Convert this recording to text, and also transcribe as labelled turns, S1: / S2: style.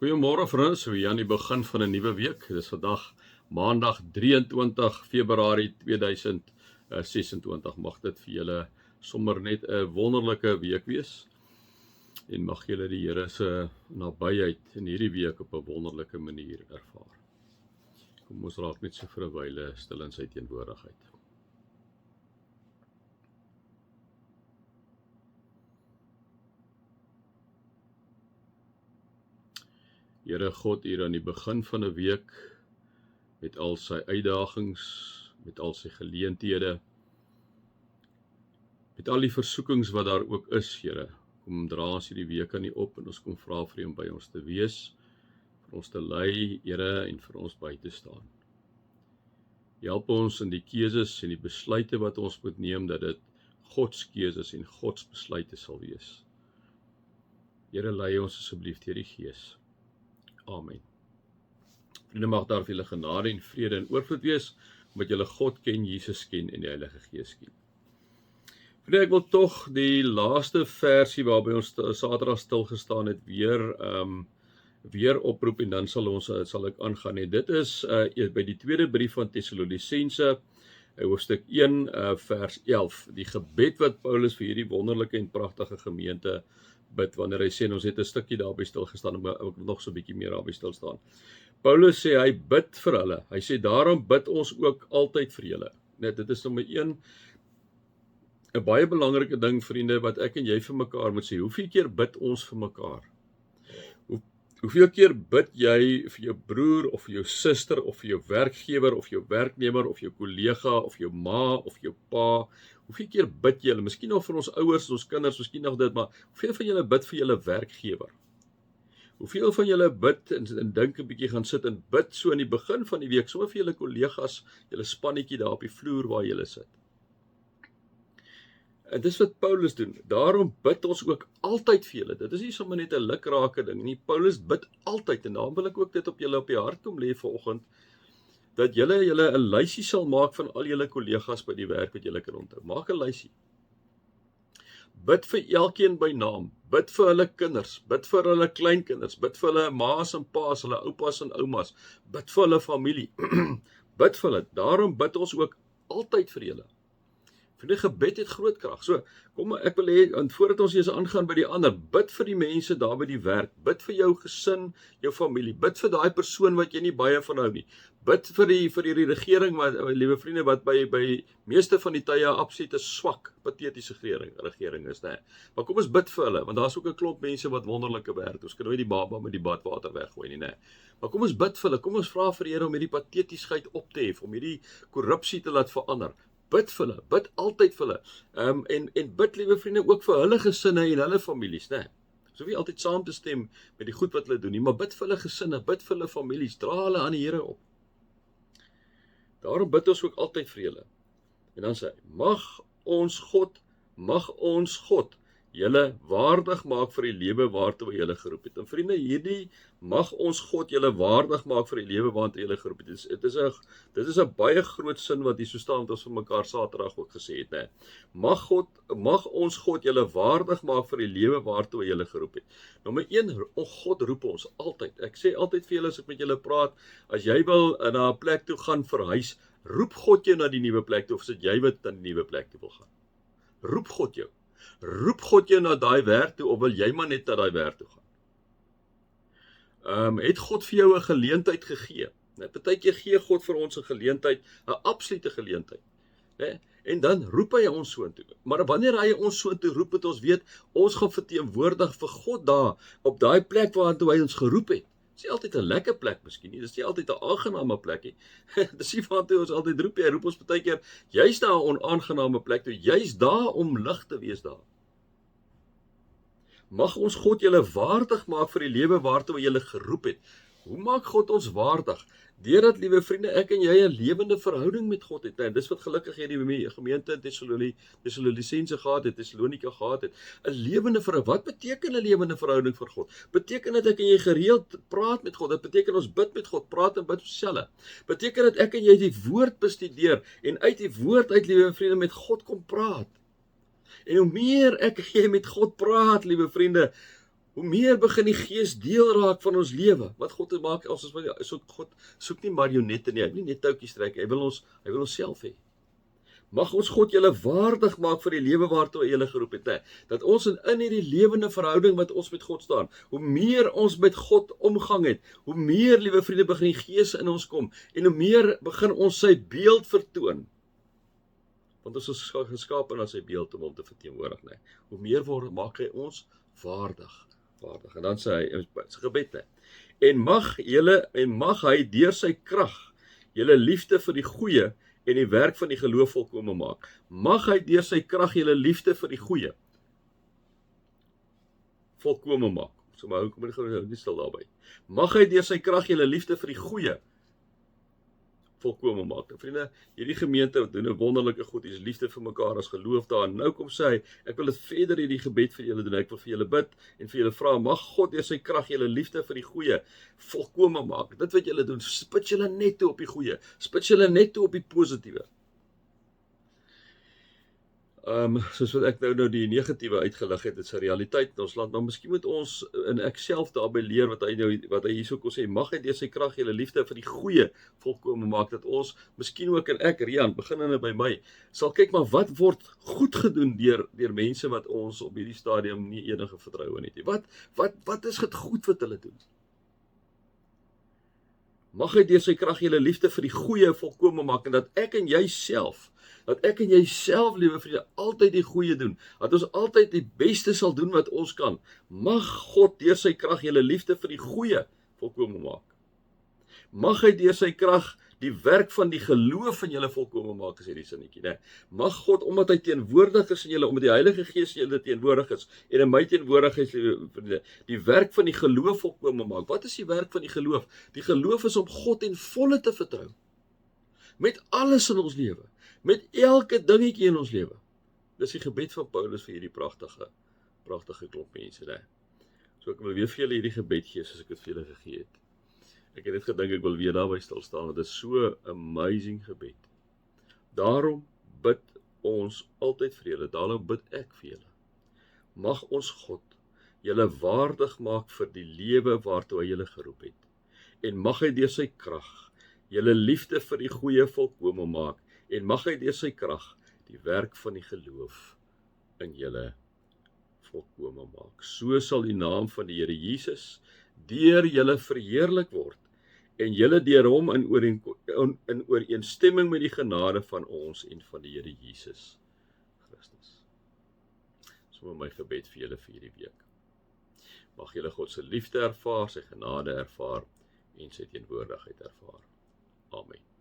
S1: Goeiemôre vriends, we aan die begin van 'n nuwe week. Dit is vandag Maandag 23 Februarie 2026. Mag dit vir julle sommer net 'n wonderlike week wees. En mag julle die Here se nabyheid in hierdie week op 'n wonderlike manier ervaar. Kom ons raak net so vir 'n wyle stil in sy teenwoordigheid. Here God, hier aan die begin van 'n week, met al sy uitdagings, met al sy geleenthede, met al die versoekings wat daar ook is, Here, kom dra ons hierdie week aan U op en ons kom vra vir U om by ons te wees, vir ons te lei, Here, en vir ons by te staan. Help ons in die keuses en die besluite wat ons moet neem, dat dit Gods keuses en Gods besluite sal wees. Here, lei ons asseblief deur die Gees. Amen. Vriende, mag daar vir julle genade en vrede en oorvloed wees, omdat julle God ken, Jesus ken en die Heilige Gees ken. Vriende, ek wil tog die laaste versie waarby ons Saterdag stilgestaan het weer oproep en dan sal ek aangaan. En dit is by die tweede brief van Tessalonisense, hoofstuk 1 vers 11, die gebed wat Paulus vir hierdie wonderlike en pragtige gemeente bid, wanneer hy sê, ons het 'n stukkie daarby stilgestaan, maar ek wil nog so 'n bietjie meer daarby stil staan. Paulus sê, hy bid vir hulle, hy sê, daarom bid ons ook altyd vir julle. Net, dit is nommer 1, 'n baie belangrike ding, vriende, wat ek en jy vir mekaar moet sê, hoeveel keer bid ons vir mekaar? Hoeveel keer bid jy vir jou broer, of vir jou suster, of vir jou werkgewer, of jou werknemer, of jou kollega, of jou ma, of jou pa? Hoeveel keer bid jy? Miskien nog vir ons ouers, ons kinders, miskien nog dit, maar hoeveel van julle bid vir julle werkgewer? Hoeveel van julle bid en dink 'n bietjie gaan sit en bid so in die begin van die week, sommer vir julle kollegas, julle spannetjie daar op die vloer waar julle sit? En dis wat Paulus doen. Daarom bid ons ook altyd vir julle. Dit is nie sommer net 'n lukrake ding nie. Paulus bid altyd, en daarom wil ek ook dit op julle op die hart kom lê vanoggend, dat julle 'n lysie sal maak van al julle kollegas by die werk wat julle kan onthou. Maak 'n lysie. Bid vir elkeen by naam. Bid vir hulle kinders, bid vir hulle kleinkinders, bid vir hulle ma's en pa's, hulle oupas en oumas, bid vir hulle familie. Bid vir hulle. Daarom bid ons ook altyd vir julle. Die gebed het groot krag. So, kom ek wil hê, en voordat ons eers aangaan by die ander, bid vir die mense daar by die werk, bid vir jou gesin, jou familie, bid vir daai persoon wat jy nie baie van hou nie. Bid vir die regering, wat, liewe vriende, wat by meeste van die tye absolute swak, patetiese regering is, né? Maar kom ons bid vir hulle, want daar's ook 'n klomp mense wat wonderlike werk. Ons kan nooit die baba met die badwater weggooi nie, né? Maar kom ons bid vir hulle, kom ons vra vir die Here om hierdie patetiesheid op te hef, om hierdie korrupsie te laat verander. Bid vir hulle, bid altyd vir hulle, en bid, liewe vriende, ook vir hulle gesinne en hulle families, né? So wie altyd saam te stem met die goed wat hulle doen nie, maar bid vir hulle gesinne, bid vir hulle families, dra hulle aan die Here op. Daarom bid ons ook altyd vir julle. En dan sê hy, mag ons God julle waardig maak vir die lewe waartoe hy julle geroep het. En vriende, hierdie mag ons God julle waardig maak vir die lewe waartoe hy julle geroep het. Dit is 'n baie groot sin wat hier so staan, wat ons vir mekaar Saterdag ook gesê het, né? Mag ons God julle waardig maak vir die lewe waartoe hy julle geroep het. Nommer 1, God roep ons altyd. Ek sê altyd vir julle as ek met julle praat, as jy wil na 'n plek toe gaan verhuis, roep God jou na die nuwe plek toe, of sit jy wat na die nuwe plek toe wil gaan? Roep God jou. Roep God jou na daai werk toe, of wil jy maar net na daai werk toe gaan? Het God vir jou 'n geleentheid gegee? Partykeer gee God vir ons 'n geleentheid, 'n absolute geleentheid, né? En dan roep hy ons soontoe. Maar wanneer hy ons soontoe roep, het ons weet, ons gaan verteenwoordig vir God daar, op daai plek waartoe hy ons geroep het. Dis nie altyd 'n lekker plek miskien nie, dis nie altyd 'n aangename plek nie. Dis nie waartoe ons altyd roep nie. Hy roep ons partykeer juist na 'n onaangename plek toe, juist daar om lig te wees daar. Mag ons God julle waardig maak vir die lewe waartoe hy julle geroep het. Hoe maak God ons waardig? Deurdat, liewe vriende, ek en jy 'n lewende verhouding met God het. En dis wat gelukkig hierdie gemeente in Tessalonisense gehad het, Tessalonika gehad het. 'n lewende verhouding. Wat beteken 'n lewende verhouding vir God? Beteken dat ek en jy gereeld praat met God. Dit beteken ons bid met God, praat en bid self. Beteken dat ek en jy die woord bestudeer en uit die woord uit, liewe vriende, met God kom praat. En hoe meer ek en jy met God praat, liewe vriende, hoe meer begin die Gees deel raak van ons lewe. Wat God maak, God soek nie marionette nie, hy wil nie net touwtjies trek, hy wil ons self hê. Mag ons God julle waardig maak vir die lewe waartoe hy julle geroep het, dat ons in hierdie lewende verhouding wat ons met God staan, hoe meer ons met God omgang het, hoe meer, liewe vriende, begin die Gees in ons kom, en hoe meer begin ons sy beeld vertoon, want ons is geskapen na sy beeld om hom te verteenwoordig, hoe meer maak hy ons waardig, en dan sê hy, in sy gebed, en mag hy deur sy krag, julle liefde vir die goeie, en die werk van die geloof volkome maak. Mag hy deur sy krag julle liefde vir die goeie volkome maak. So maar kom nie stil daarby. Mag hy deur sy krag julle liefde vir die goeie volkome maak. En vriende, hierdie gemeente doen 'n wonderlike goed. Hier is liefde vir mekaar, as geloof daar. En nou kom sê hy, ek wil dit verder hierdie gebed vir julle doen. Ek wil vir julle bid en vir julle vra, mag God deur sy krag julle liefde vir die goeie volkome maak. Dit wat julle doen, spits julle net toe op die goeie. Spits julle net toe op die positiewe. Soos wat ek nou die negatiewe uitgelig het, dit is 'n realiteit in ons land, maar miskien moet ons, en ek self daarby leer, wat hy hierso kon sê, mag hy deur sy krag julle liefde vir die goeie volkome maak, dat ons, miskien ook, en ek, Rian, beginnende by my, sal kyk maar wat word goed gedoen deur mense wat ons op hierdie stadium nie enige vertroue het nie. Wat is dit goed wat hulle doen? Mag hy deur sy krag julle liefde vir die goeie volkome maak, en dat ek en jy self, liewe vriende, altyd die goeie doen, dat ons altyd die beste sal doen wat ons kan. Mag God deur sy krag julle liefde vir die goeie volkome maak. Mag hy deur sy krag die werk van die geloof in julle volkome maak, is hierdie sinnetjie, Mag God, omdat hy teenwoordig is in julle, omdat die Heilige Gees in julle teenwoordig is, en in my teenwoordigheid, vriende, die werk van die geloof volkome maak. Wat is die werk van die geloof? Die geloof is om God en volle te vertrou. Met alles in ons lewe. Met elke dingetjie in ons lewe. Dis die gebed van Paulus vir hierdie pragtige klomp mense, So ek wil weer vir julle hierdie gebed gee, soos ek dit vir julle gegee het. Ek het net gedink, ek wil weer daarby stil staan, want dit is so amazing gebed. Daarom bid ons altyd vir julle, daarom bid ek vir julle. Mag ons God julle waardig maak vir die lewe waartoe hy julle geroep het. En mag hy deur sy krag julle liefde vir die goeie volkome maak, en mag hy deur sy krag die werk van die geloof in julle volkome maak. So sal die naam van die Here Jesus deur julle verheerlik word, en julle deur hom in ooreenstemming met die genade van ons en van die Here Jesus Christus. So my gebed vir julle vir hierdie week. Mag julle God se liefde ervaar, sy genade ervaar en sy teenwoordigheid ervaar. Amen.